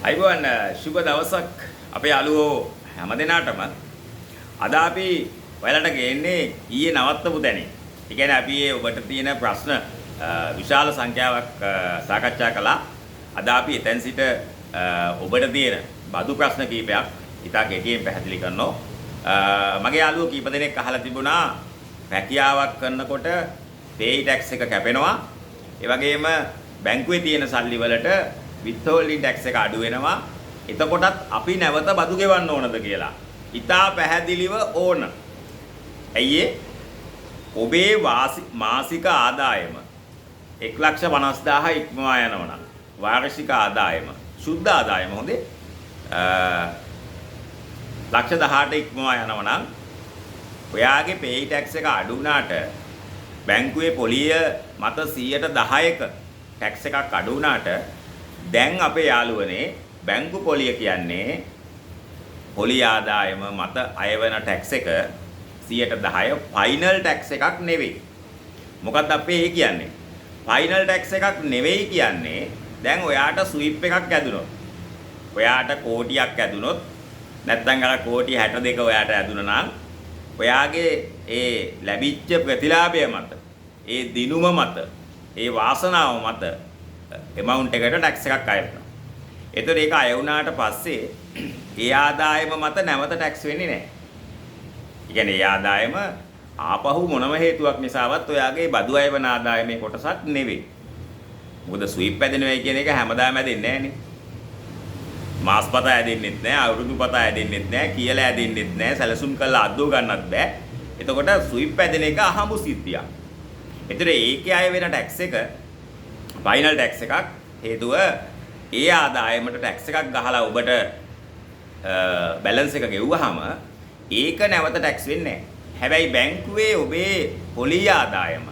අයිබෝන් සුබ දවසක් අපේ යාළුවෝ හැමදෙනාටම අද අපි ඔයාලට ගේන්නේ ඊයේ නවත්තපු තැනින්. ඒ කියන්නේ අපි ඔබට තියෙන ප්‍රශ්න විශාල සංඛ්‍යාවක් සාකච්ඡා කළා. අද අපි එතෙන් සිට ඔබට තියෙන බදු ප්‍රශ්න කීපයක් ඉතා කෙටියෙන් පැහැදිලි කරනවා. මගේ යාළුවෝ කීප දෙනෙක් අහලා තිබුණා රැකියාවක් කරනකොට pay tax එක කැපෙනවා. ඒ වගේම බැංකුවේ තියෙන සල්ලි වලට withholding tax එක අඩු වෙනවා. එතකොටත් අපි නැවත බදු ගෙවන්න ඕනද කියලා. ඉතා පැහැදිලිව ඕන. ඇයි ඔබේ මාසික ආදායම 1,50,000 ඉක්මවා යනවා නම් වාර්ෂික ආදායම සුද්ධ ආදායම හොඳේ 1,18,000 ඉක්මවා යනවා නම් ඔයාගේ pay tax එක අඩු වුණාට බැංකුවේ පොලිය මත 10%ක tax එකක් අඩු වුණාට දැන් අපේ යාළුවනේ බැංකු පොලිය කියන්නේ පොලිය ආදායම මත අයවන tax එක 10% ෆයිනල් tax එකක් නෙවෙයි. මොකක්ද අපේ ඒ කියන්නේ? ෆයිනල් tax එකක් නෙවෙයි කියන්නේ දැන් ඔයාට ස්විප් එකක් ඇදුනොත් ඔයාට කෝටියක් ඇදුනොත් නැත්නම් අර කෝටි 62 ඔයාට ඇදුනා නම් ඔයාගේ ඒ ලැබිච්ච ප්‍රතිලාභය මත ඒ දිනුම මත ඒ වාසනාව මත amount එකට tax එකක් අය වෙනවා. එතකොට ඒක අය වුණාට පස්සේ ඒ ආදායම මත නැවත tax වෙන්නේ නැහැ. ඒ කියන්නේ ඒ ආදායම ආපහු මොනම හේතුවක් නිසාවත් ඔයාගේ බදු අයවන ආදායමේ කොටසක් නෙවෙයි. මොකද ස්විප් ඇදෙනවා කියන එක හැමදාම ඇදෙන්නේ නැහනේ. මාස්පත ඇදෙන්නෙත් නැහැ, අවුරුදුපත ඇදෙන්නෙත් නැහැ, කියලා ඇදෙන්නෙත් නැහැ, සැලසුම් කරලා අද්දෝ ගන්නත් බෑ. එතකොට ස්විප් ඇදෙන එක අහඹු සිද්ධියක්. ඒතර ඒකේ අය වෙන tax එක ෆයිනල් tax එකක් හේතුව ඒ ආදායමට tax එකක් ගහලා ඔබට බැලන්ස් එක ගෙවුවාම ඒක නැවත tax වෙන්නේ නැහැ. හැබැයි බැංකුවේ ඔබේ පොලිය ආදායම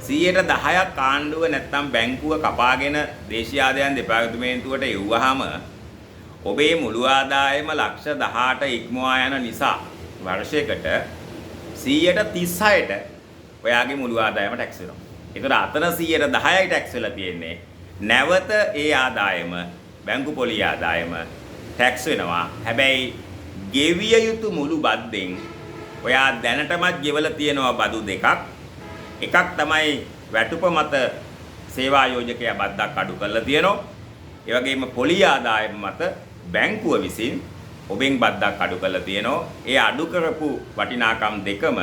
10%ක් ආණ්ඩුව නැත්තම් බැංකුව කපාගෙන දේශීය ආදායම් දෙපාර්තමේන්තුවට එව්වහම ඔබේ මුළු ආදායම 1,18,000 ඉක්මවා යන නිසා වර්ෂයකට 136ට ඔයාගේ මුළු ආදායම tax වෙනවා. ඒතර අතන 10%යි tax වෙලා තියෙන්නේ. නැවත ඒ ආදායම බැංකු පොලිය ආදායම tax වෙනවා. හැබැයි ගෙවිය යුතු මුළු බද්දෙන් ඔයා දැනටමත් ගෙවලා තියෙනවා බදු දෙකක්. එකක් තමයි වැටුප මත සේවා යෝජකයා බද්දක් අඩු කරලා තියෙනවා. ඒ වගේම පොලිය ආදායම මත බැංකුව විසින් ඔබෙන් බද්දක් අඩු කරලා තියෙනවා. ඒ අඩු කරපු වටිනාකම් දෙකම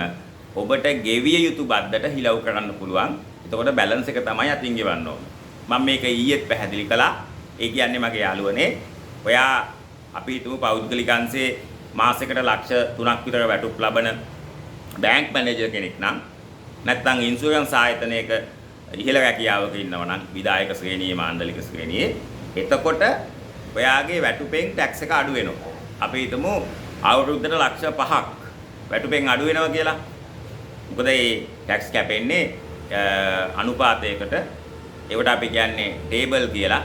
ඔබට ගෙවිය යුතු බද්දට හිලව් කරන්න පුළුවන්. එතකොට බැලන්ස් එක තමයි අතින් ගෙවන්න ඕන. මම මේක ඊයේත් පැහැදිලි කළා. ඒ කියන්නේ මගේ යාළුවනේ ඔයා අපි හිතමු පෞද්ගලික අංශේ මාසෙකට ලක්ෂ 3ක් විතර වැටුප් ලබන බැංක් මැනේජර් කෙනෙක් නම් නැත්නම් ඉන්ෂුරන්ස් ආයතනයක ඉහළ රැකියාවක ඉන්නවා නම් විධායක ශ්‍රේණියේ මාණ්ඩලික ශ්‍රේණියේ එතකොට ඔයාගේ වැටුපෙන් tax එක අඩු වෙනවා. අපි හිතමු අවුරුද්දට ලක්ෂ 5ක් වැටුපෙන් අඩු වෙනවා කියලා. මොකද මේ tax කැපෙන්නේ අනුපාතයකට ඒවට අපි කියන්නේ ටේබල් කියලා.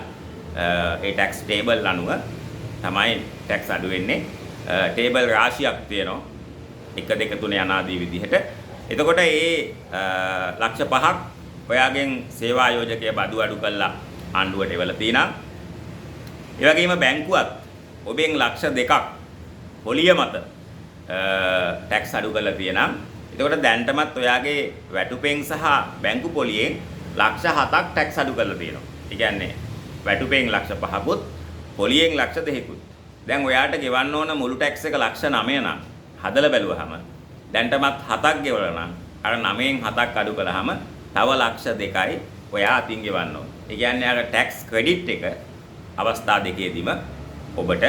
ඒ tax table අනුව තමයි tax අඩු වෙන්නේ. ටේබල් රාශියක් තියෙනවා. 1 2 3 යනාදී විදිහට. එතකොට ඒ ලක්ෂ 5ක් ඔයාගෙන් සේවා යෝජකයා බදු අඩු කළා ආණ්ඩුවට එවලා තිනා. ඒ වගේම බැංකුවත් ඔබෙන් ලක්ෂ 2ක් පොලිය මත ටැක්ස් අඩු කරලා තියෙනවා. එතකොට දැන්ටමත් ඔයාගේ වැටුපෙන් සහ බැංකු පොලියෙන් ලක්ෂ 7ක් ටැක්ස් අඩු කරලා තියෙනවා. ඒ කියන්නේ වැටුපෙන් ලක්ෂ 5කුත් පොලියෙන් ලක්ෂ 2කුත්. දැන් ඔයාට ගෙවන්න ඕන මුළු ටැක්ස් එක ලක්ෂ 9 නම් හදලා බැලුවහම දැන්ටමත් 7ක් ගෙවලා නම් අර 9න් 7ක් අඩු කළාම තව ලක්ෂ 2යි ඔයා අතින් ගෙවන්න ඕන. ඒ කියන්නේ අර ටැක්ස් ක්‍රෙඩිට් එක අවස්ථා දෙකේදීම ඔබට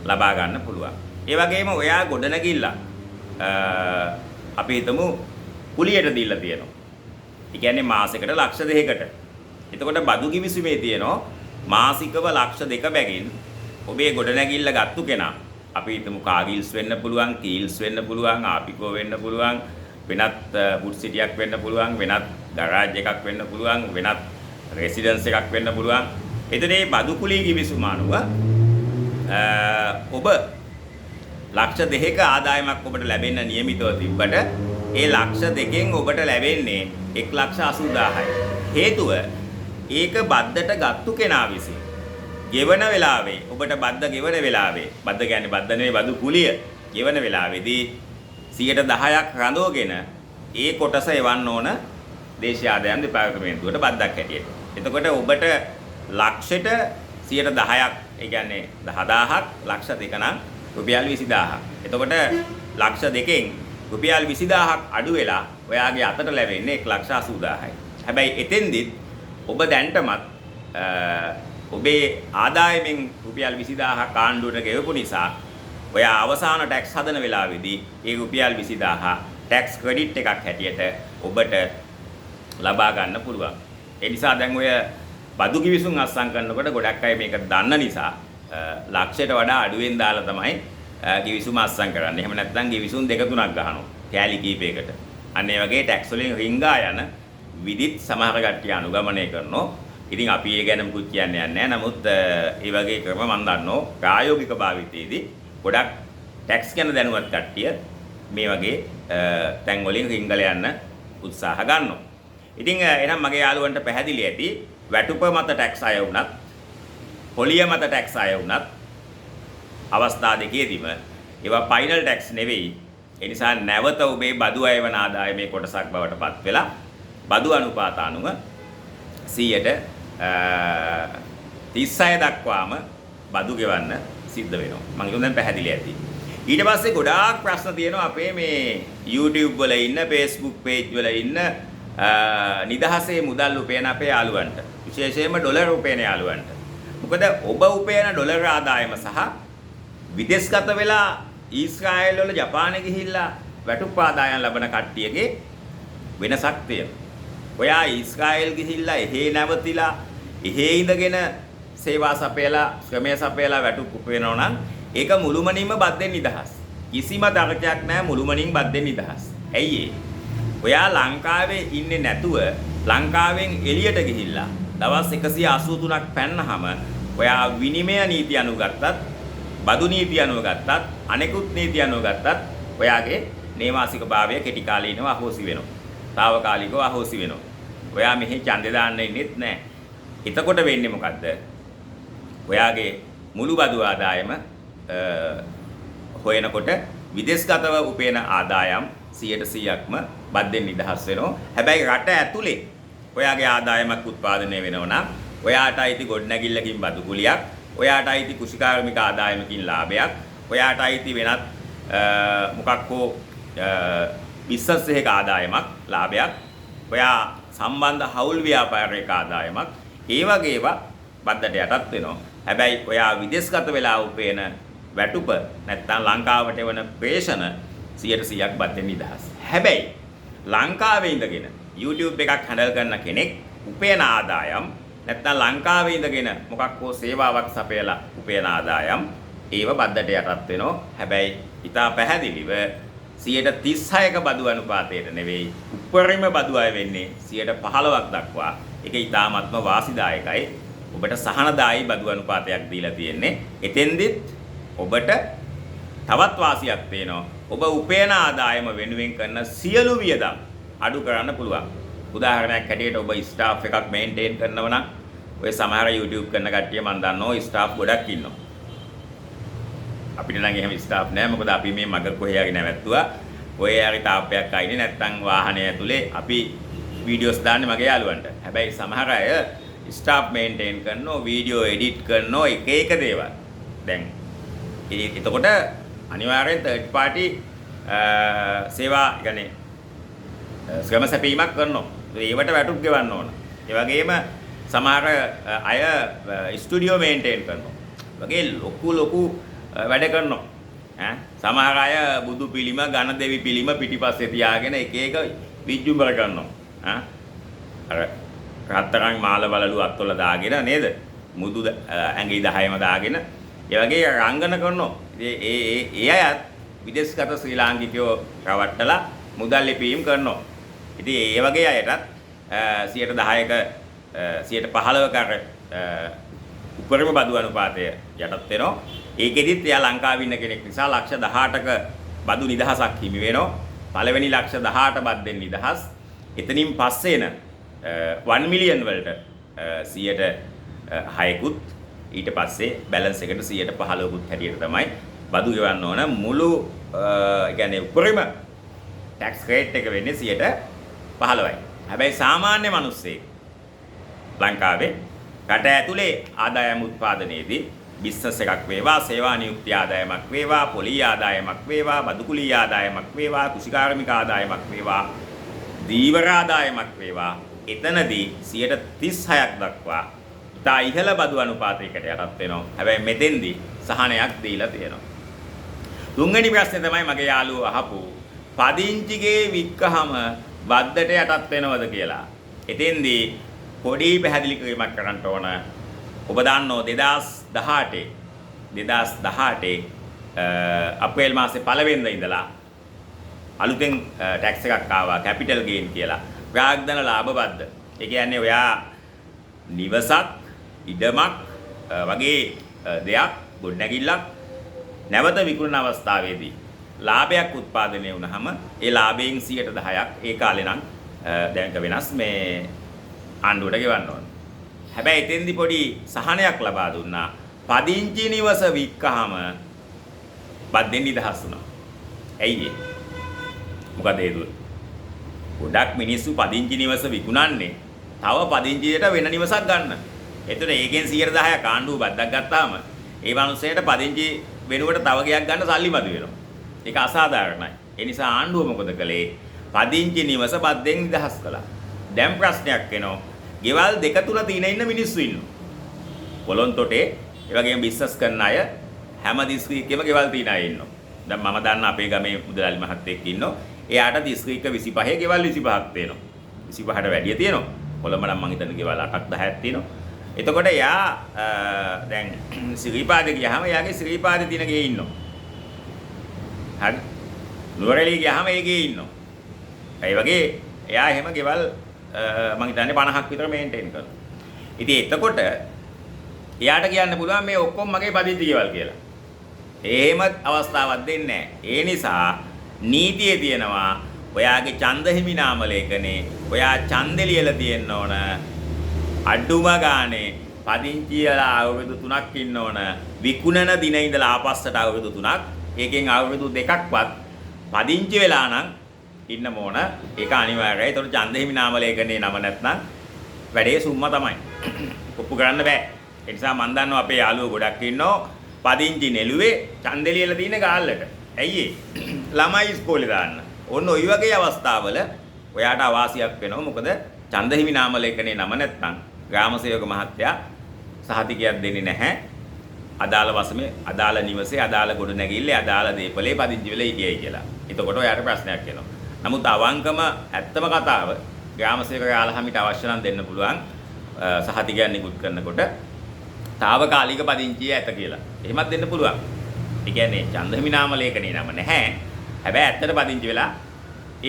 ලබා ගන්න පුළුවන්. ඒ වගේම ඔයා ගොඩනැගිල්ල අපි හිතමු කුලියට දීලා තියෙනවා. ඒ කියන්නේ මාසෙකට ලක්ෂ 2කට. එතකොට බදු කිවිසුමේ තියෙනවා මාසිකව ලක්ෂ 2 බැගින් ඔබේ ගොඩනැගිල්ල ගත්තු කෙනා අපි හිතමු කාගිල්ස් වෙන්න පුළුවන්, කීල්ස් වෙන්න පුළුවන්, ආපිකෝ වෙන්න පුළුවන්, වෙනත් ෆුඩ් සිටියක් වෙන්න පුළුවන්, වෙනත් ගරාජ් එකක් වෙන්න පුළුවන්, වෙනත් රෙසිඩන්ස් එකක් වෙන්න පුළුවන්. එතන මේ බදු කුලී කිවිසුම අනුව ඔබ ලක්ෂ 2ක ආදායමක් ඔබට ලැබෙන්න නියමිතව තිබ්බට ඒ ලක්ෂ 2කින් ඔබට ලැබෙන්නේ 1,80,000යි. හේතුව ඒක බද්දට ගත්තු කෙනා විසින් ගෙවන වෙලාවේ ඔබට බද්ද ගෙවන වෙලාවේ බද්ද කියන්නේ බද්ද නෙවෙයි බදු කුලිය ගෙවන වෙලාවේදී 10%ක් රඳවගෙන ඒ කොටස එවන්න ඕන දේශීය ආදායම් දෙපාර්තමේන්තුවට බද්දක් හැටියට. එතකොට ඔබට ලක්ෂෙට 10%ක් ඒ කියන්නේ 10000ක් ලක්ෂ දෙක නම් රුපියල් 20000ක්. එතකොට ලක්ෂ දෙකෙන් රුපියල් 20000ක් අඩු වෙලා ඔයාගේ අතට ලැබෙන්නේ 1,80,000යි. හැබැයි එතෙන්දිත් ඔබ දැන්ටමත් ඔබේ ආදායමෙන් රුපියල් 20000ක් ආණ්ඩුවට ගෙවපු නිසා ඔයා අවසාන ටැක්ස් හදන වෙලාවේදී ඒ රුපියල් 20000 ටැක්ස් ක්‍රෙඩිට් එකක් හැටියට ඔබට ලබා ගන්න පුළුවන්. ඒ නිසා දැන් ඔය බදු කිවිසුම් අත්සන් කරනකොට ගොඩක් අය මේක දන්න නිසා ලක්ෂයට වඩා අඩුවෙන් දාලා තමයි කිවිසුම අත්සන් කරන්නේ. එහෙම නැත්නම් කිවිසුම් දෙක තුනක් ගහනවා කෑලි කීපයකට. අන්න ඒ වගේ ටැක්ස් වලින් රිංගා යන විදිත් සමහර කට්ටිය අනුගමනය කරනවා. ඉතින් අපි ඒ ගැන මුකුත් කියන්නේ නැහැ. නමුත් ඒ වගේ ක්‍රම මම දන්නවා ප්‍රායෝගික භාවිතයේදී ගොඩක් ටැක්ස් ගැන දැනුවත් කට්ටිය මේ වගේ තැන් වලින් රිංගල යන්න උත්සාහ ගන්නවා. ඉතින් එහෙනම් මගේ යාළුවන්ට පැහැදිලි ඇති වැටුප මත ටැක්ස් අය වුණත් පොලිය මත ටැක්ස් අය වුණත් අවස්ථා දෙකේදීම ඒවා ෆයිනල් ටැක්ස් නෙවෙයි. ඒ නිසා නැවත ඔබේ බදු අයවන ආදායමේ කොටසක් බවට පත් වෙලා බදු අනුපාත අනුව 36 දක්වාම බදු ගෙවන්න සිද්ධ වෙනවා. මම හිතුවා දැන් පැහැදිලි ඇති. ඊට පස්සේ ගොඩාක් ප්‍රශ්න තියෙනවා අපේ මේ YouTube වල ඉන්න Facebook page වල ඉන්න නිදහසේ මුදල් උපයන අපේ යාළුවන්ට. විශේෂයෙන්ම ඩොලර් උපයන යාළුවන්ට. මොකද ඔබ උපයන ඩොලර් ආදායම සහ විදේශගත වෙලා ඊශ්‍රායල් වල ජපානයේ ගිහිල්ලා වැටුප් ආදායම් ලබන කට්ටියගේ වෙනසක් තියෙනවා. ඔයා ඊශ්‍රායල් ගිහිල්ලා එහෙ නැවතිලා එහෙ ඉඳගෙන සේවා සපයලා ශ්‍රමය සපයලා වැටුප් උපයනවා නම් ඒක මුළුමනින්ම බද්දෙන් නිදහස්. කිසිම තරකයක් නැහැ මුළුමනින් බද්දෙන් නිදහස්. ඇයි ඒ? ඔයා ලංකාවේ ඉන්නේ නැතුව ලංකාවෙන් එළියට ගිහිල්ලා දවස් 183ක් පැන්නහම ඔයා විනිමය නීති අනුව ගත්තත් බදු නීති අනුව ගත්තත් අනෙකුත් නීති අනුව ගත්තත් ඔයාගේ නේවාසික භාවය කෙටි කාලීනව අහෝසි වෙනවා. తాවකාලිකව අහෝසි වෙනවා. ඔයා මෙහි ඡන්දේ දාන්න ඉන්නෙත් නැහැ. එතකොට වෙන්නේ මොකද්ද? ඔයාගේ මුළු බදු ආදායම හොයනකොට විදේශගතව උපයන ආදායම් 100%ක්ම බද්දෙන් නිදහස් වෙනවා. හැබැයි රට ඇතුලේ ඔයාගේ ආදායමක් උත්පාදනය වෙනවා නම් ඔයාට අයිති ගොඩනැගිල්ලකින් බදු කුලියක්, ඔයාට අයිති කුෂිකාර්මික ආදායමකින් ලාභයක්, ඔයාට අයිති වෙනත් මොකක් හෝ බිස්නස් එකක ආදායමක් ලාභයක්, ඔයා සම්බන්ධ හවුල් ව්‍යාපාරයක ආදායමක්, ඒ වගේ ඒවා බද්දට යටත් වෙනවා. හැබැයි ඔයා විදේශගත වෙලා උපයන වැටුප නැත්නම් ලංකාවට එවන ප්‍රේෂණ 100%ක් බද්දෙන් නිදහස්. හැබැයි ලංකාවේ ඉඳගෙන YouTube එකක් හැන්ඩල් කරන කෙනෙක් උපයන ආදායම් නැත්නම් ලංකාවේ ඉඳගෙන මොකක් හෝ සේවාවක් සපයලා උපයන ආදායම් ඒව බද්දට යටත් වෙනවා. හැබැයි ඉතා පැහැදිලිව 36ක බදු අනුපාතයට නෙවෙයි උපරිම බදු අය වෙන්නේ 15ක් දක්වා. ඒක ඉතාමත්ම වාසිදායකයි. ඔබට සහනදායි බදු අනුපාතයක් දීලා තියෙන්නේ. එතෙන්දිත් ඔබට තවත් වාසියක් තියෙනවා. ඔබ උපයන ආදායම වෙනුවෙන් කරන සියලු වියදම් අඩු කරන්න පුළුවන්. උදාහරණයක් හැටියට ඔබ ස්ටාෆ් එකක් මේන්ටේන් කරනවා නම් ඔය සමහර YouTube කරන කට්ටිය මම දන්නවා ස්ටාෆ් ගොඩක් ඉන්නවා. අපිට නම් එහෙම ස්ටාෆ් නැහැ. මොකද අපි මේ මග කොහේ හරි නැවැත්තුවා. ඔය හරි තාප්පයක් ආයිනේ නැත්තම් වාහනය ඇතුලේ අපි වීඩියෝස් දාන්නේ මගේ යාළුවන්ට. හැබැයි සමහර අය ස්ටාෆ් මේන්ටේන් කරනවා, වීඩියෝ එඩිට් කරනවා, එක දේවල්. දැන් එතකොට අනිවාර්යෙන් තර්ඩ් පාටි සේවා يعني ශ්‍රම සැපීමක් කරනවා. ඒවට වැටුප් ගෙවන්න ඕන. ඒ වගේම සමහර අය ස්ටුඩියෝ මේන්ටේන් කරනවා. වගේ ලොකු වැඩ කරනවා. සමහර අය බුදු පිළිම, ඝන දෙවි පිළිම පිටිපස්සේ තියාගෙන එක විජ්ජුම්බර කරනවා. අර රත්තරන් මාල බලලු අත්වල දාගෙන නේද? මුදු ඇඟි 10ම දාගෙන ඒ වගේ රංගන කරනවා. ඒ අයත් විදේශගත ශ්‍රී ලාංකිකයෝ රවට්ටලා මුදල් ලිපීම් කරනවා. ඉතින් ඒ වගේ අයටත් 10%ක 15%ක උපරිම බදු අනුපාතය යටත් වෙනවා. ඒකෙදිත් එයා ලංකාවේ ඉන්න කෙනෙක් නිසා ලක්ෂ 18ක බදු නිදහසක් හිමි වෙනවා. පළවෙනි ලක්ෂ 18 බද්දෙන් නිදහස්. එතනින් පස්සේ එන 1 මිලියන් වලට 6කුත් ඊට පස්සේ බැලන්ස් එකට 115කුත් හැටියට තමයි බදු ගෙවන්න ඕන. මුළු ඒ කියන්නේ උපරිම ටැක්ස් රේට් එක වෙන්නේ 15යි. හැබැයි සාමාන්‍ය මිනිස්සෙක් ලංකාවේ රට ඇතුලේ ආදායම උත්පාදනයේදී බිස්නස් එකක් වේවා, සේවා නියුක්ති ආදායමක් වේවා, පොලී ආදායමක් වේවා, බදුකුලී ආදායමක් වේවා, කුෂිකාර්මික ආදායමක් වේවා, දීවර ආදායමක් වේවා, එතනදී 36ක් දක්වා ඉතා ඉහළ බදු අනුපාතයකට යටත් වෙනවා. හැබැයි මෙතෙන්දී සහනයක් දීලා තියෙනවා. තුන්වෙනි ප්‍රශ්නේ තමයි මගේ යාළුවෝ අහපු පදිංචිගේ වික්කහම බද්දට යටත් වෙනවද කියලා. එතෙන්දී පොඩි පැහැදිලි කිරීමක් කරන්න ඕන. ඔබ දන්නෝ 2018 අප්‍රේල් මාසේ 1 වෙනිදා ඉඳලා අලුතෙන් ටැක්ස් එකක් ආවා කැපිටල් ගේන් කියලා. ප්‍රාග්ධන ලාභ බද්ද. ඒ කියන්නේ ඔයා නිවසක්, ඉඩමක් වගේ දෙයක් ගොඩනැගිල්ලක් නැවත විකුණන අවස්ථාවේදී ලාභයක් උත්පාදනය වුණාම ඒ ලාභයෙන් 10%ක් ඒ කාලේ නම් දැන්ක වෙනස් මේ ආණ්ඩුවට ගෙවන්න ඕන. හැබැයි එතෙන්දි පොඩි සහනයක් ලබා දුන්නා. පදිංචි නිවස වික්කහම බද්දෙන් නිදහස් වුණා. ඇයි ඒ? මොකද ඒ දුර? ගොඩක් මිනිස්සු පදිංචි නිවස විකුණන්නේ තව පදිංචියට වෙන නිවසක් ගන්න. එතකොට ඒකෙන් 10% ආණ්ඩුව බද්දක් ගත්තාම ඒ මිනිස්සයාට පදිංචි වෙනුවට තව ගයක් ගන්න සල්ලි මදි වෙනවා. ඒක අසාධාරණයි. ඒ නිසා ආණ්ඩුව මොකද කළේ? පදිංචි නිවස බද්දෙන් නිදහස් කළා. දැන් ප්‍රශ්නයක් එනවා. ගෙවල් දෙක තුන තියෙන ඉන්න මිනිස්සු ඉන්නවා. පොළොන්තොටේ ඒ වගේම බිස්නස් කරන අය හැම දිස්ත්‍රික්කෙම ගෙවල් තියෙන අය ඉන්නවා. දැන් මම දන්න අපේ ගමේ මුදලාලි මහත්තයෙක් ඉන්නවා. එයාට දිස්ත්‍රික්ක 25 ගෙවල් 25ක් තියෙනවා. 25ට වැඩිය තියෙනවා. කොළඹ නම් මං හිතන්නේ ගෙවල් 8ක් 10ක් තියෙනවා. එතකොට එයා දැන් සිරිපාදේ ගියාම එයාගේ සිරිපාදේ තියෙන ගේ ඉන්නවා. හරි. නුවරඑළිය ගියාම ඒ ගේ ඉන්නවා. ඒ වගේ එයා එහෙම ගෙවල් මං හිතන්නේ 50ක් විතර මේන්ටේන් කරනවා. ඉතින් එතකොට එයාට කියන්න පුළුවන් මේ ඔක්කොම මගේ පදිංචි ගෙවල් කියලා. එහෙම අවස්ථාවක් දෙන්නේ නැහැ. ඒ නිසා නීතියේ තියෙනවා ඔයාගේ ඡන්ද හිමි නාම ලේඛනේ ඔයා ඡන්දෙ ලියලා තියෙන්න ඕන. අඩුම ගානේ පදිංචියලා අවුරුදු 3ක් ඉන්න ඕන. විකුණන දින ඉඳලා ආපස්සට අවුරුදු 3ක්. ඒකෙන් අවුරුදු 2ක්වත් පදිංචි වෙලා නම් ඉන්න ඕන. ඒක අනිවාර්යයි. ඒතකොට ඡන්ද හිමි නාම ලේඛනේ නම නැත්නම් වැඩේ සුම්ම තමයි. ඔප්පු කරන්න බෑ. ඒ නිසා මම දන්නවා අපේ යාළුවෝ ගොඩක් ඉන්නෝ පදිංචි නෙළුවේ ඡන්දෙ ලියලා තියෙන ගාල්ලට. ඇයි ඒ? ළමයි ඉස්කෝලේ දාන්න. ඔන්න ওই වගේ අවස්ථාවල ඔයාට අවාසියක් වෙනවා. මොකද ඡන්ද හිමි නාම ලේඛනේ නම නැත්නම් ග්‍රාම සේවක මහත්තයා සහතිකයක් දෙන්නේ නැහැ. අදාළ වසමේ, අදාළ නිවසේ, අදාළ ගොඩනැගිල්ලේ, අදාළ දීපලේ පදිංචි වෙලා හිටියයි කියලා. එතකොට ඔයාට ප්‍රශ්නයක් එනවා. නමුත් අවංකම ඇත්තම කතාව ග්‍රාම සේවක යාළහමිට අවශ්‍ය නම් දෙන්න පුළුවන් සහතිකයක් නිකුත් කරනකොට తాවකාලික පදිංචිය ඇත කියලා. එහෙමත් දෙන්න පුළුවන්. ඒ කියන්නේ ඡන්ද හිමි නාම ලේඛනේ නම නැහැ. හැබැයි ඇත්තට පදිංචි වෙලා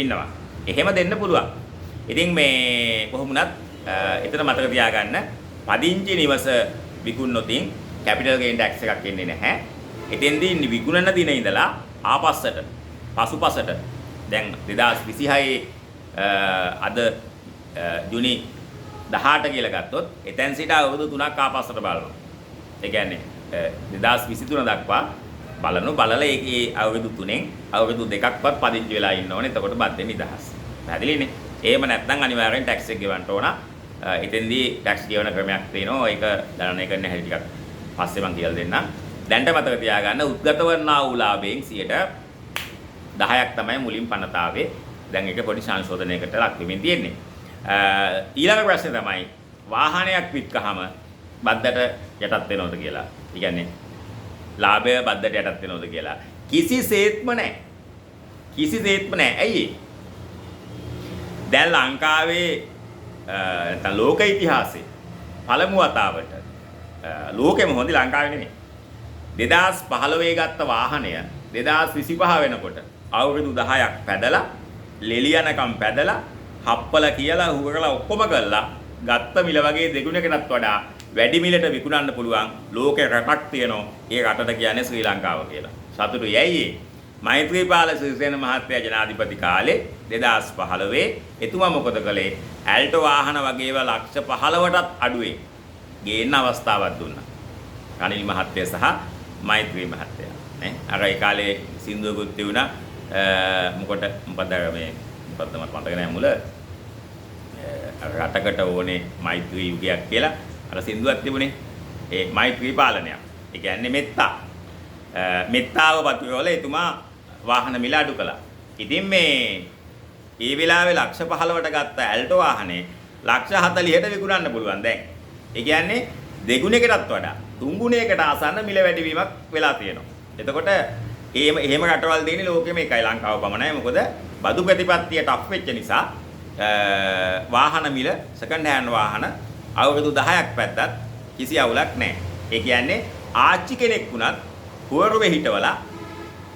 ඉන්නවා. එහෙම දෙන්න පුළුවන්. ඉතින් මේ කොහොම වුණත් එතන මතක තියාගන්න පදිංචි නිවස විකුණනොතින් කැපිටල් ගේන් ටැක්ස් එකක් එන්නේ නැහැ. එතෙන්දී විකුණන දින ඉඳලා ආපස්සට පසුපසට දැන් 2026 අද ජුනි 18 කියලා ගත්තොත් එතෙන් සිට අවුරුදු 3ක් ආපස්සට බලනවා. ඒ කියන්නේ 2023 දක්වා බලලා ඒකේ අවුරුදු 3න් අවුරුදු 2ක්වත් පදිංචි වෙලා ඉන්න ඕනේ. එතකොට බද්දෙන් නිදහස්. පැහැදිලිනේ? එහෙම නැත්නම් අනිවාර්යෙන් ටැක්ස් එක ගෙවන්න ඕන. එතෙන්දී ටැක්ස් ගෙවන ක්‍රමයක් තියෙනවා. ඒක ගණනය කරන්න හැටි ටිකක් පස්සේ මම කියලා දෙන්නම්. දැන්ට මතක තියාගන්න උද්ගත වන්නා වූ ලාභයෙන් 10ක් තමයි මුලින් පනතාවේ. දැන් ඒක පොඩි සංශෝධනයකට ලක් වෙමින් තියෙන්නේ. ඊළඟ ප්‍රශ්නේ තමයි වාහනයක් විත්කහම බද්දට යටත් වෙනවද කියලා. ඒ කියන්නේ ලාභය බද්දට යටත් වෙනවද කියලා. කිසිසේත්ම නැහැ. කිසිසේත්ම නැහැ. ඇයි ඒ? දැන් ලංකාවේ නැත්නම් ලෝක ඉතිහාසයේ පළමු වතාවට ලෝකෙම හොඳ ලංකාවේ නෙමෙයි 2015 ගත්ත වාහනය 2025 වෙනකොට අවුරුදු 10ක් පැදලා ලෙලියනකම් පැදලා හප්පල කියලා හුරලා ඔක්කොම කරලා ගත්ත මිල වගේ දෙගුණයකටත් වඩා වැඩි මිලට විකුණන්න පුළුවන් ලෝකේ රටක් තියෙනවා. ඒ රටට කියන්නේ ශ්‍රී ලංකාව කියලා. සතුටුයි ඇයි ඒ? මෛත්‍රීපාල සිරිසේන මහත්තයා ජනාධිපති කාලේ 2015 එතුමා මොකද කළේ? ඇල්ටෝ වාහන වගේව ලක්ෂ 15ටත් අඩුවේ ගේන්න අවස්ථාවක් දුන්නා. රනිල් මහත්තයා සහ මෛත්‍රී මහත්තයා නේ. අර ඒ කාලේ සින්දුවකුත් තියුණා මොකද මට මතක නැහැ මුල රටකට ඕනේ මෛත්‍රී යුගයක් කියලා අර සින්දුවක් තිබුණේ. ඒ මෛත්‍රී පාලනයක්. ඒ කියන්නේ මෙත්තා. මෙත්තාව පතුරවල එතුමා වාහන මිල අඩු කළා. ඉතින් ඒ වෙලාවේ ලක්ෂ 15ට ගත්ත ඇල්ටෝ වාහනේ ලක්ෂ 40ට විකුණන්න පුළුවන් දැන්. ඒ කියන්නේ දෙගුණයකටත් වඩා තුන්ගුණයකට ආසන්න මිල වැඩිවීමක් වෙලා තියෙනවා. එතකොට එහෙම රටවල් දෙන්නේ ලෝකෙම එකයි ලංකාව පමණයි. මොකද බදු ප්‍රතිපත්තිය ටෆ් වෙච්ච නිසා වාහන මිල සෙකන්ඩ් හෑන්ඩ් වාහන අවුරුදු 10ක් පැද්දත් කිසි අවුලක් නැහැ. ඒ කියන්නේ ආච්චි කෙනෙක් වුණත් පුවරුවේ හිටවලා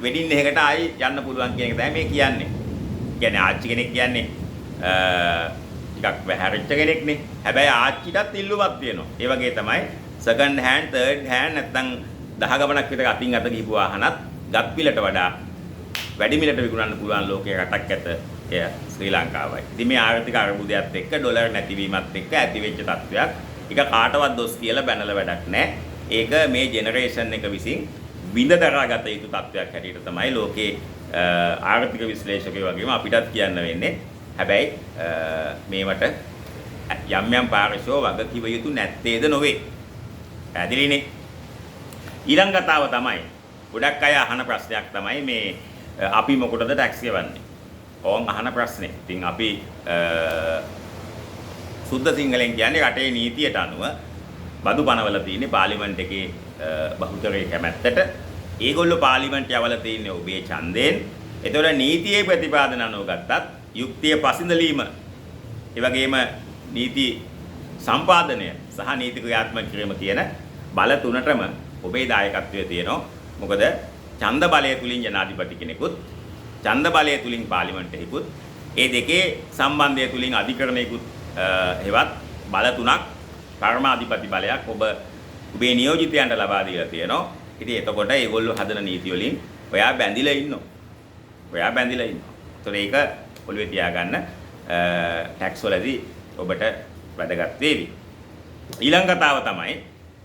වෙඩින් එකකට ආයි යන්න පුළුවන් කියන එක තමයි මේ කියන්නේ. කියන්නේ ආච්චි කෙනෙක් කියන්නේ ටිකක් වැහැරිච්ච කෙනෙක්නේ. හැබැයි ආච්චිටත් ඉල්ලුමක් තියෙනවා. ඒ වගේ තමයි සෙකන්ඩ් හෑන්ඩ්, තර්ඩ් හෑන්ඩ් නැත්නම් 10 ගමනක් විතර අතින් අත ගිහපු වාහනත් ගත් පිළට වඩා වැඩි මිලට විකුණන්න පුළුවන් ලෝකයේ රටක් ඇත එය ශ්‍රී ලංකාවයි. ඉතින් මේ ආර්ථික අර්බුදයත් එක්ක ඩොලර් නැතිවීමත් එක්ක ඇති වෙච්ච තත්ත්වයක්. ඒක කාටවත් දොස් කියලා බැනලා වැඩක් නැහැ. ඒක මේ ජෙනරේෂන් එක විසින් විඳ දරාගත යුතු තත්ත්වයක් හැටියට තමයි ලෝකේ ආර්ථික විශ්ලේෂකයෝ වගේම අපිටත් කියන්න වෙන්නේ. හැබැයි මේවට යම් පාර්ශ්ව වග කිව යුතු නැත්තේද නොවේ. පැහැදිලිනේ. ඊළඟ කතාව තමයි ගොඩක් අය අහන ප්‍රශ්නයක් තමයි මේ අපි මොකටද ටැක්ස් ගෙවන්නේ? ඕන් අහන ප්‍රශ්නේ. ඉතින් අපි සුද්ධ සිංහලෙන් කියන්නේ රටේ නීතියට අනුව බදු පනවල තියෙන්නේ පාර්ලිමේන්තු එකේ බහුතරයේ කැමැත්තට. ඒගොල්ලෝ පාර්ලිමේන්තු යවල තියෙන්නේ ඔබේ ඡන්දයෙන්. ඒතකොට නීතියේ ප්‍රතිපාදන අනුව ගත්තත් යුක්තිය පසින්දලීම ඒ වගේම නීති සම්පාදනය සහ නීති ක්‍රියාත්මක කිරීම කියන බල තුනටම ඔබේ දායකත්වය තියෙනවා. මොකද ඡන්ද බලය තුලින් ජනාධිපති කෙනෙකුත් ඡන්ද බලය තුලින් පාර්ලිමේන්තුවෙකුත් ඒ දෙකේ සම්බන්ධය තුලින් අධිකරණයකුත් හෙවත් බල තුනක් පරමාධිපති බලයක් ඔබේ නියෝජිතයන්ට ලබා දීලා තියෙනවා. ඉතින් එතකොට ඒගොල්ලෝ හදන නීති වලින් ඔයා බැඳිලා ඉන්නවා. ඒතකොට ඒක ඔළුවේ තියාගන්න ටැක්ස් වලදී ඔබට වැදගත් වේවි. ඊළඟ කතාව තමයි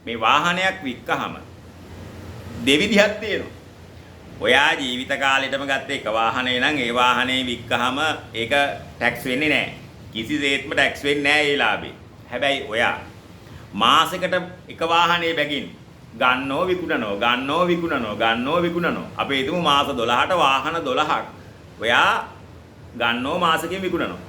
මේ වාහනයක් වික්කහම දෙවිධයක් තියෙනවා. ඔයා ජීවිත කාලෙටම ගත්ත එක වාහනේ නම් ඒ වාහනේ වික්කහම ඒක ටැක්ස් වෙන්නේ නැහැ. කිසිසේත්ම ටැක්ස් වෙන්නේ නැහැ ඒ ලාභේ. හැබැයි ඔයා මාසෙකට එක වාහනේ බැගින් ගන්නෝ විකුණනෝ අපේ හිතමු මාස 12ට වාහන 12ක් ඔයා ගන්නෝ මාසෙකින් විකුණනවා.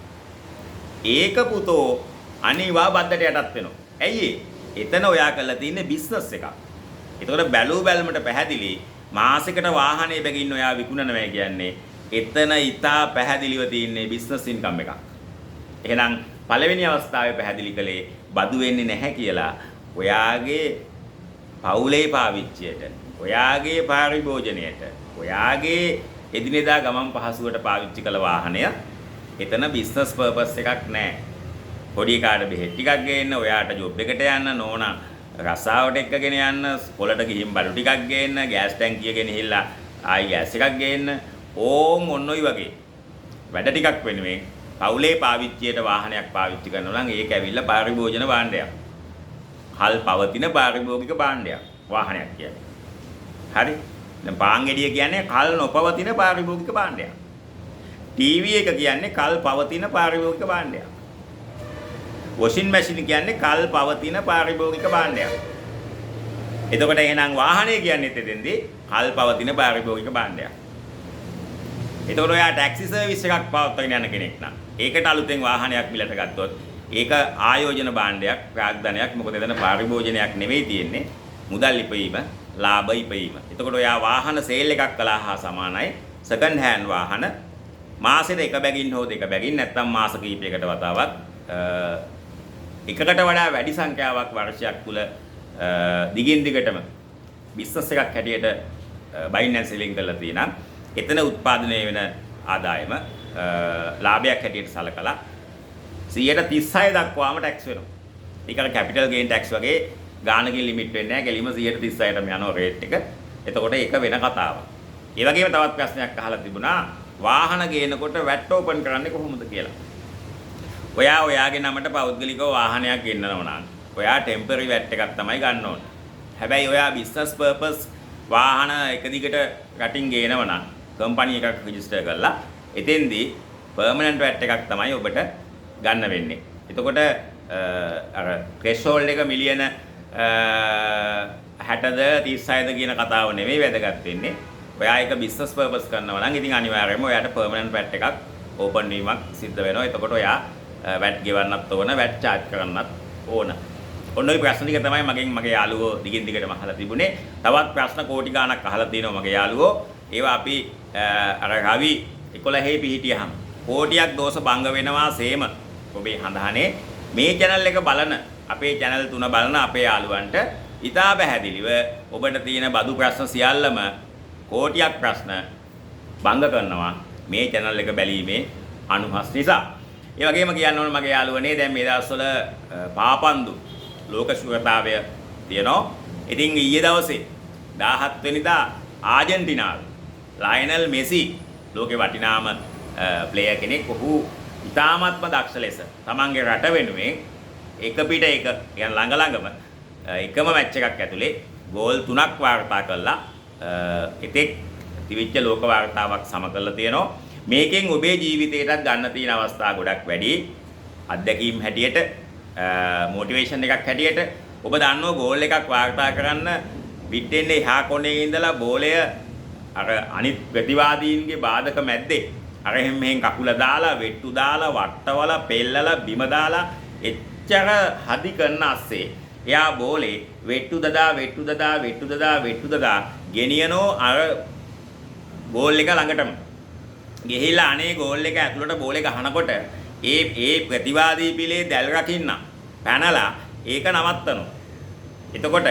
ඒක පුතෝ අනිවා බද්දට යටත් වෙනවා. ඇයි එතන ඔයා කරලා තියෙන්නේ බිස්නස් එකක්. ඒතකොට බැලුමට පැහැදිලි මාසෙකට වාහනේ බැගින් ඔයා විකුණනවා කියන්නේ එතන ඊටා පැහැදිලිව තියෙන්නේ බිස්නස් ඉන්කම් එකක්. එහෙනම් පළවෙනි අවස්ථාවේ පැහැදිලි කළේ බදු වෙන්නේ නැහැ කියලා ඔයාගේ පවුලේ පාවිච්චියට, ඔයාගේ පරිභෝජනයට, ඔයාගේ එදිනෙදා ගමන් පහසුවට පාවිච්චි කළ වාහනය එතන බිස්නස් පර්පස් එකක් නැහැ. පොඩි කාට බෙහෙත් ටිකක් ගේන්න, ඔයාට ජොබ් එකට යන්න, නෝනා රස්සාවට එක්කගෙන යන්න, පොළට ගිහින් බඩු ටිකක් ගේන්න, ගෑස් ටැංකිය ගෙනහිල්ලා ආයි ගෑස් එකක් ගේන්න, ඔන්න ඔය වගේ වැඩ ටිකක් වෙනුවෙන් පවුලේ පාවිච්චියට වාහනයක් පාවිච්චි කරනවා නම් ඒක ඇවිල්ලා පරිභෝජන භාණ්ඩයක්. කල් පවතින පාරිභෝගික භාණ්ඩයක් වාහනයක් කියන්නේ. හරි? දැන් පාන් ගෙඩිය කියන්නේ කල් නොපවතින පාරිභෝගික භාණ්ඩයක්. ටීවී එක කියන්නේ කල් පවතින පාරිභෝගික භාණ්ඩයක්. වොෂින් මැෂින් කියන්නේ කල් පවතින පාරිභෝගික භාණ්ඩයක්. එතකොට එහෙනම් වාහනය කියන්නේ එතෙන්දී කල් පවතින පාරිභෝගික භාණ්ඩයක්. එතකොට ඔයා ටැක්සි සර්විස් එකක් පවත්වාගෙන යන කෙනෙක් නම් ඒකට අලුතෙන් වාහනයක් මිලට ගත්තොත් ඒක ආයෝජන භාණ්ඩයක්, ප්‍රාග්ධනයක්. මොකද එතන පරිභෝජනයක් නෙවෙයි තියෙන්නේ. මුදල් ඉපයීම, ලාභ ඉපයීම. එතකොට ඔයා වාහන සේල් එකක් කළා හා සමානයි සෙකන්ඩ් හෑන්ඩ් වාහන මාසෙට එක බැගින් හෝ දෙක බැගින් නැත්නම් මාස කිහිපයකට වතාවක් එකකට වඩා වැඩි සංඛ්‍යාවක් වර්ෂයක් තුල දිගින් දිගටම බිස්නස් එකක් හැටියට බයින් ඇන්ඩ් සෙලින් කරලා තියෙනවා. එතන උත්පාදනය වෙන ආදායම ලාභයක් හැටියට සලකලා 136 දක්වාම ටැක්ස් වෙනවා. ඒක අර කැපිටල් ගේන් ටැක්ස් වගේ ගානකින් ලිමිට් වෙන්නේ නැහැ. ගැලීම 136ටම යනවා රේට් එක. එතකොට ඒක වෙන කතාවක්. ඒ වගේම තවත් ප්‍රශ්නයක් අහලා තිබුණා වාහන ගේනකොට වැට් ඕපන් කරන්නේ කොහොමද කියලා. ඔයාගේ නමට පෞද්ගලිකව වාහනයක් ගෙන්නනවා නම් ඔයා ටෙම්පරරි වැට් එකක් තමයි ගන්න ඕනේ. හැබැයි ඔයා business purpose වාහන එක දිගට රටින් ගේනවා නම් කම්පැනි එකක් රෙජිස්ටර් කරලා එතෙන්දී permanent VAT එකක් තමයි ඔබට ගන්න වෙන්නේ. එතකොට අර threshold එක මිලියන 60ද 36ද කියන කතාව නෙවෙයි වැදගත් වෙන්නේ. ඔයා එක business purpose කරනවා නම් ඉතින් අනිවාර්යයෙන්ම ඔයාට permanent VAT එකක් open වීමක් සිද්ධ වෙනවා. එතකොට ඔයා VAT ගෙවන්නත් ඕන, VAT charge කරන්නත් ඕන. ඔන්න ඔය ප්‍රශ්න ටික තමයි මගේ යාළුවෝ දිගින් දිගටම අහලා තිබුණේ. තවත් ප්‍රශ්න කෝටි ගාණක් අහලා තිනවා මගේ යාළුවෝ. ඒවා අපි අර රවි 11 පිහිටියහම කෝටියක් දෝෂ භංග වෙනවා සේම ඔබේ හඳහනේ මේ channel එක බලන අපේ channel 3 බලන අපේ යාළුවන්ට ඉතා පැහැදිලිව ඔබට තියෙන බදු ප්‍රශ්න සියල්ලම කෝටියක් ප්‍රශ්න භංග කරනවා මේ channel එක බැලීමේ අනුහස් නිසා. ඒ වගේම කියන්න ඕන මගේ යාළුවනේ දැන් මේ දවස්වල පාපන්දු ලෝක ශුරතාවය තියෙනවා. ඉතින් ඊයේ දවසේ 17 වෙනිදා ආජන්ටිනාවේ ලයනල් මෙසි ලෝකේ වටිනාම ප්ලේයර් කෙනෙක්. ඔහු ඉතාමත්ම දක්ෂ ලෙස තමන්ගේ රට වෙනුවෙන් එක පිට එක يعني ළඟම එකම මැච් එකක් ඇතුලේ ගෝල් 3ක් වාර්තා කළා. එතෙක් තිවිච්ච ලෝක වාර්තාවක් සම කරලා තියෙනවා. මේකෙන් ඔබේ ජීවිතේටත් ගන්න තියෙන අවස්ථා ගොඩක් වැඩි. අත්දැකීම් හැටියට මොටිවේෂන් එකක් හැටියට ඔබ දන්නෝ ගෝල් එකක් වාර්තා කරන්න පිටෙන් එහා කොනේ ඉඳලා බෝලය අර අනිත් ප්‍රතිවාදීන්ගේ බාධක මැද්දේ අර එහෙම මෙහෙන් කකුල දාලා වෙට්ටු දාලා වට්ටවලා පෙල්ලලා බිම දාලා එච්චර හදි කරන ASCII එයා බෝලේ වෙට්ටු දදා ගෙනියනෝ අර ගෝල් එක ළඟටම ගිහිල්ලා අනේ ගෝල් එක ඇතුළට බෝලේ ගහනකොට ඒ ප්‍රතිවාදී පිලේ දැල් රකින්න පැනලා ඒක නවත්තනවා. එතකොට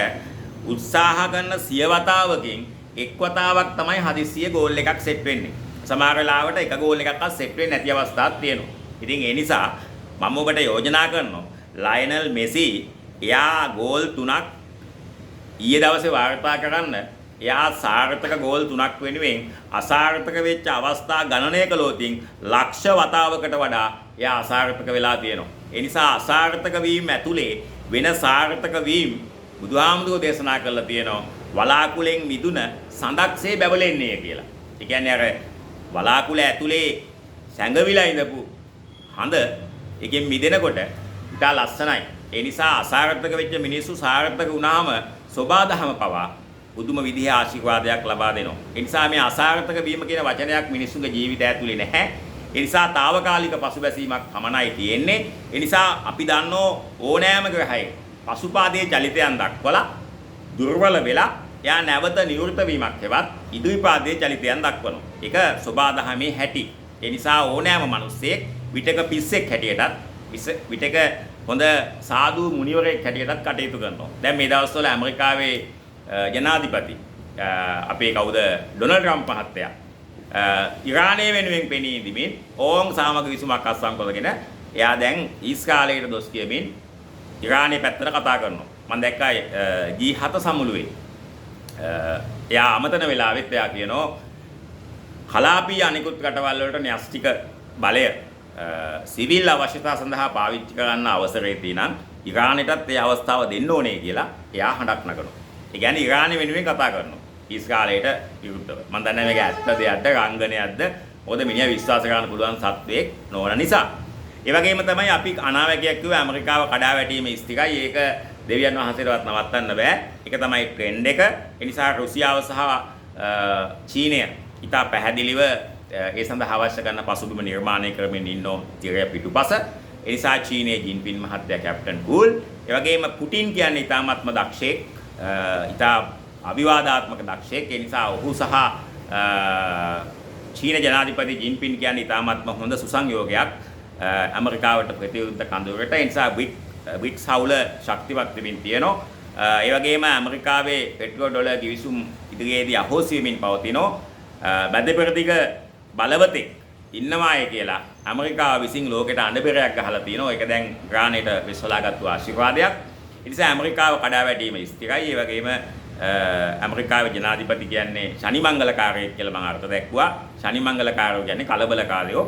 උත්සාහ කරන සිය වතාවකින් එක් වතාවක් තමයි හදිස්සිය ගෝල් එකක් සෙට් වෙන්නේ. සමහර වෙලාවට එක ගෝල් එකක්වත් සෙට් වෙන්නේ නැති අවස්ථාවක් තියෙනවා. ඉතින් ඒ නිසා මම ඔබට යෝජනා කරනවා ලයනල් මෙසි එයා ගෝල් 3ක් ඊයේ දවසේ වාර්තා කරන්න. එයා සාර්ථක ගෝල් 3ක් වෙනුවෙන් අසාර්ථක වෙච්ච අවස්ථා ගණනය කළොතින් ලක්ෂ වතාවකට වඩා එයා අසාර්ථක වෙලා තියෙනවා. ඒ නිසා අසාර්ථක වීම ඇතුලේ වෙන සාර්ථක වීම බුදුහාමුදුරුවෝ දේශනා කරලා තියෙනවා. වලාකුලෙන් මිදුන සඳක්සේ බැබලෙන්නේ කියලා. ඒ කියන්නේ අර වලාකුල ඇතුලේ සැඟවිලා ඉඳපු හඳ එකෙන් මිදෙනකොට ඉතා ලස්සනයි. ඒ නිසා අසාර්ථක වෙච්ච මිනිස්සු සාර්ථක වුණාම සෝබාදහම පවා බුදුම විදිහේ ආශිර්වාදයක් ලබා දෙනවා. ඒ නිසා මේ අසාර්ථක වීම කියන වචනයක් මිනිස්සුන්ගේ ජීවිතය ඇතුලේ නැහැ. ඒ නිසා తాවකාලික පසුබැසීමක් පමණයි තියෙන්නේ. ඒ නිසා අපි දන්නෝ ඕනෑම ග්‍රහයක පසුපාදයේ චලිතයන් දක්වලා දුර්වල වෙලා එයා නැවත නිවෘත වීමක් හෙවත් ඉදිරිපාදයේ චලිතයන් දක්වනවා. ඒක සෝබාදහමේ හැටි. ඒ නිසා ඕනෑම මිනිස්සෙක් විතක පිස්සෙක් හැටියටත් විතක හොඳ සාදු මුනිවරයෙක් හැටියටත් කටයුතු කරනවා. දැන් මේ දවස්වල ඇමරිකාවේ ජනාධිපති අපේ කවුද ඩොනල්ඩ් ට්‍රම්ප් මහත්තයා ඉරානය වෙනුවෙන් පෙනී ඉදිමින් ඕන් සාමග විසුමක් අත්සන් කරගෙන එයා දැන් ඊශ්‍රායලයට දොස් කියමින් ඉරානයේ පැත්තට කතා කරනවා. මම දැක්කා G7 සමුළුවේ එයා අමතන වෙලාවෙත් එයා කියනවා කලාපීය අනිකුත් රටවල් වලට න්‍යෂ්ටික බලය සිවිල් අවශ්‍යතා සඳහා පාවිච්චි කරන්න අවසරය තියෙනම් ඉරානයටත් ඒ අවස්ථාව දෙන්න ඕනේ කියලා එයා හඬක් නගනවා. ඒ කියන්නේ ඉරානය වෙනුවෙන් කතා කරනවා. ඊශ්‍රායලයට විරුද්ධව. මම දන්නේ මේක ඇත්ත දෙයක්ද රංගනයක්ද? මොකද මිනිහා විශ්වාස කරන්න පුළුවන් සත්වයක් නොවන නිසා. ඒ වගේම තමයි අපි අනාවැකියක් කිව්ව ඇමරිකාව කඩා වැටීම ස්ථිරයි. ඒක දෙවියන් වහන්සේටවත් නවත්තන්න බෑ. ඒක තමයි ට්‍රෙන්ඩ් එක. ඒ නිසා රුසියාව සහ චීනය ඉතා පැහැදිලිව ඒ සඳහා අවශ්‍ය කරන පසුබිම නිර්මාණය කරමින් ඉන්නෝ තිරය පිටුපස. ඒ නිසා චීනයේ ජින්පින් මහත්තයා කැප්ටන් කූල්. ඒ වගේම පුටින් කියන්නේ ඉතාමත්ම දක්ෂයෙක්. ඉතා අවිවාදාත්මක දක්ෂයෙක්. ඒ නිසා ඔහු සහ චීන ජනාධිපති ජින්පින් කියන්නේ ඉතාමත්ම හොඳ සුසංයෝගයක් ඇමරිකාවට ප්‍රතිවිරුද්ධ කඳවුරට. ඒ නිසා බ්‍රික්ස් හවුල ශක්තිවත් වෙමින් තියෙනවා. ඒ වගේම ඇමරිකාවේ පෙට්‍රෝ ඩොලර් ගිවිසුම් ඉදිරියේදී අහෝසි වෙමින් පවතිනවා. මැදපෙරදිග බලවතෙක් ඉන්නවාය කියලා ඇමරිකාව විසින් ලෝකෙට අඬබෙරයක් ගහලා තියෙනවා. ඒක දැන් ග්‍රානේට විශ්වලාගත්තු ආශිර්වාදයක්. ඒ නිසා ඇමරිකාව කඩා වැටීම ස්ථිරයි. ඒ වගේම ඇමරිකාවේ ජනාධිපති කියන්නේ ශනි මංගලකාරයෙක් කියලා මම අර්ථ දැක්වුවා. ශනි මංගලකාරයෝ කියන්නේ කලබලකාරයෝ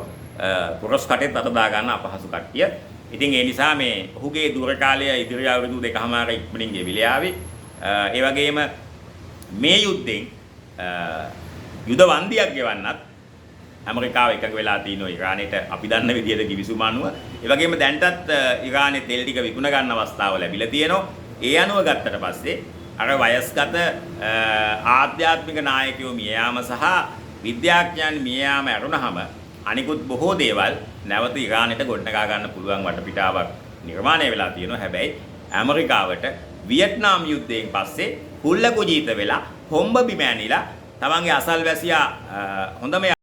පුරස් කටේ අත දා ගන්න අපහසු කට්ටිය. ඉතින් ඒ නිසා මේ ඔහුගේ දුර කාලය ඉදිරි අවුරුදු 2කමාර ඉක්මනින් ගෙවිලා ආවි. ඒ වගේම මේ යුද්ධෙන් යුද වන්දියක් ගෙවන්නත් ඇමරිකාව එකඟ වෙලා තිනවා ඉරානයට අපි දන්න විදිහට කිවිසුම අනුව. ඒ වගේම දැන්ටත් ඉරානයේ තෙල් ටික විකුණ ගන්න අවස්ථාව ලැබිලා තියෙනවා. ඒ අනුව ගත්තට පස්සේ අර වයස්ගත ආධ්‍යාත්මික නායකයෝ මිය යාම සහ විද්‍යාඥයන් මිය යාම ඇරුණාම අනිකුත් බොහෝ දේවල් නැවත ඉරානයට ගොඩනගා ගන්න පුළුවන් වටපිටාවක් නිර්මාණය වෙලා තියෙනවා. හැබැයි ඇමරිකාවට වියට්නාම් යුද්ධයෙන් පස්සේ හුල්ල කුජීත වෙලා හොම්බ බිම ඇනිලා තමන්ගේ අසල්වැසියා හොඳම